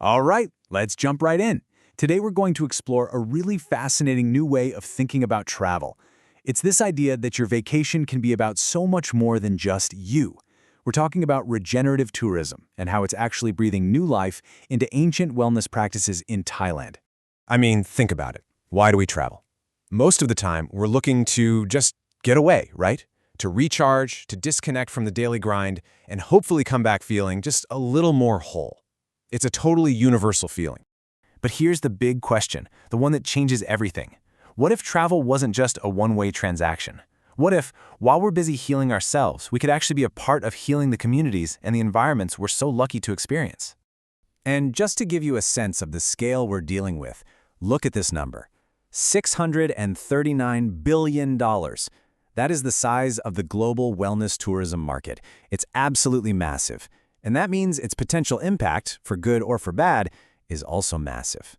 All right, let's jump right in. Today we're going to explore a really fascinating new way of thinking about travel. It's this idea that your vacation can be about so much more than just you. We're talking about regenerative tourism and how it's actually breathing new life into ancient wellness practices in Thailand. I mean, think about it. Why do we travel? Most of the time, we're looking to just get away, right? To recharge, to disconnect from the daily grind, and hopefully come back feeling just a little more whole. It's a totally universal feeling. But here's the big question, the one that changes everything. What if travel wasn't just a one-way transaction? What if, while we're busy healing ourselves, we could actually be a part of healing the communities and the environments we're so lucky to experience? And just to give you a sense of the scale we're dealing with, look at this number. $639 billion. That is the size of the global wellness tourism market. It's absolutely massive. And that means its potential impact, for good or for bad, is also massive.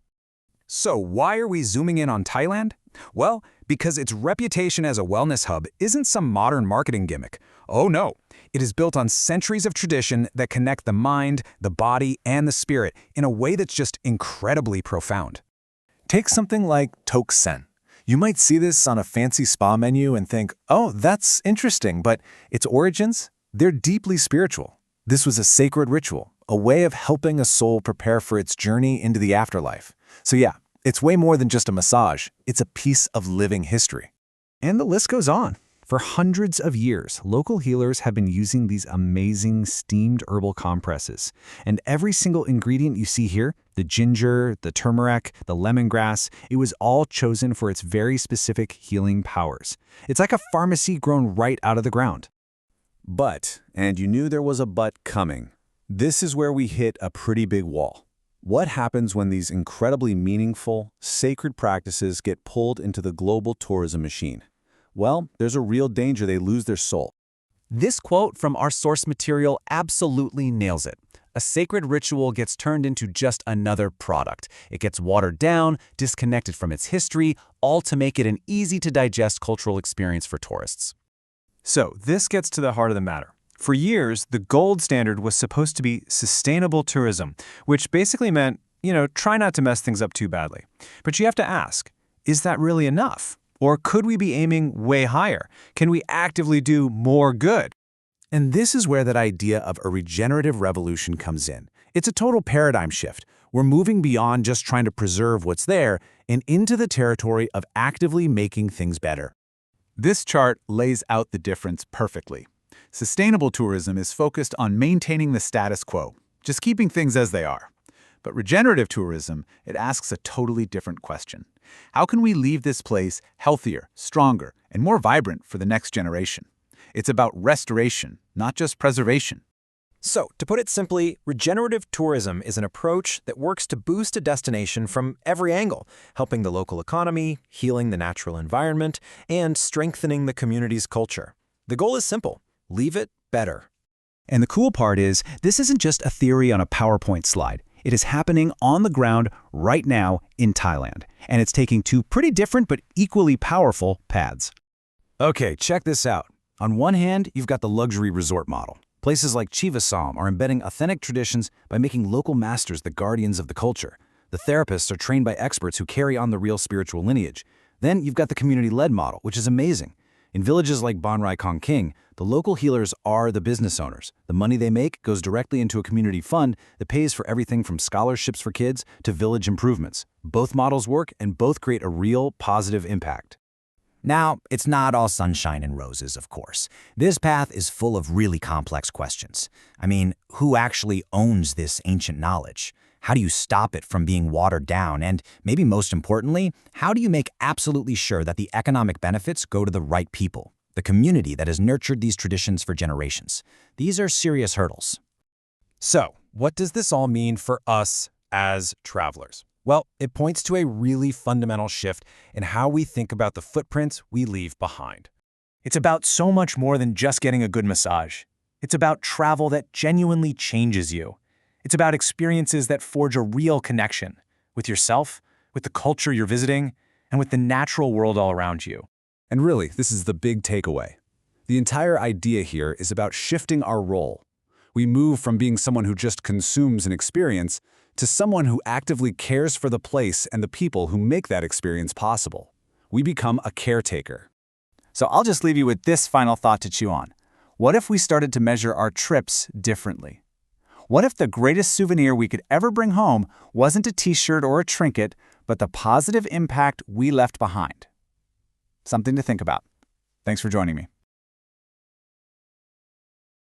So why are we zooming in on Thailand? Well, because its reputation as a wellness hub isn't some modern marketing gimmick. Oh no, it is built on centuries of tradition that connect the mind, the body, and the spirit in a way that's just incredibly profound. Take something like Tok Sen. You might see this on a fancy spa menu and think, oh, that's interesting, but its origins, they're deeply spiritual. This was a sacred ritual, a way of helping a soul prepare for its journey into the afterlife. So yeah, it's way more than just a massage. It's a piece of living history. And the list goes on. For hundreds of years, local healers have been using these amazing steamed herbal compresses. And every single ingredient you see here, the ginger, the turmeric, the lemongrass, it was all chosen for its very specific healing powers. It's like a pharmacy grown right out of the ground. But, and you knew there was a but coming, this is where we hit a pretty big wall. What happens when these incredibly meaningful, sacred practices get pulled into the global tourism machine? Well, there's a real danger they lose their soul. This quote from our source material absolutely nails it. A sacred ritual gets turned into just another product. It gets watered down, disconnected from its history, all to make it an easy-to-digest cultural experience for tourists. So this gets to the heart of the matter. For years, the gold standard was supposed to be sustainable tourism, which basically meant, try not to mess things up too badly. But you have to ask, is that really enough? Or could we be aiming way higher? Can we actively do more good? And this is where that idea of a regenerative revolution comes in. It's a total paradigm shift. We're moving beyond just trying to preserve what's there and into the territory of actively making things better. This chart lays out the difference perfectly. Sustainable tourism is focused on maintaining the status quo, just keeping things as they are. But regenerative tourism, it asks a totally different question. How can we leave this place healthier, stronger, and more vibrant for the next generation? It's about restoration, not just preservation. So, to put it simply, regenerative tourism is an approach that works to boost a destination from every angle, helping the local economy, healing the natural environment, and strengthening the community's culture. The goal is simple: leave it better. And the cool part is, this isn't just a theory on a PowerPoint slide. It is happening on the ground right now in Thailand. And it's taking two pretty different but equally powerful paths. Okay, check this out. On one hand, you've got the luxury resort model. Places like Chivasam are embedding authentic traditions by making local masters the guardians of the culture. The therapists are trained by experts who carry on the real spiritual lineage. Then you've got the community-led model, which is amazing. In villages like Ban Rai Kong King, the local healers are the business owners. The money they make goes directly into a community fund that pays for everything from scholarships for kids to village improvements. Both models work and both create a real positive impact. Now, it's not all sunshine and roses, of course. This path is full of really complex questions. I mean, who actually owns this ancient knowledge? How do you stop it from being watered down? And maybe most importantly, how do you make absolutely sure that the economic benefits go to the right people, the community that has nurtured these traditions for generations? These are serious hurdles. So, what does this all mean for us as travelers? Well, it points to a really fundamental shift in how we think about the footprints we leave behind. It's about so much more than just getting a good massage. It's about travel that genuinely changes you. It's about experiences that forge a real connection with yourself, with the culture you're visiting, and with the natural world all around you. And really, this is the big takeaway. The entire idea here is about shifting our role. We move from being someone who just consumes an experience to someone who actively cares for the place and the people who make that experience possible. We become a caretaker. So I'll just leave you with this final thought to chew on. What if we started to measure our trips differently? What if the greatest souvenir we could ever bring home wasn't a t-shirt or a trinket, but the positive impact we left behind? Something to think about. Thanks for joining me.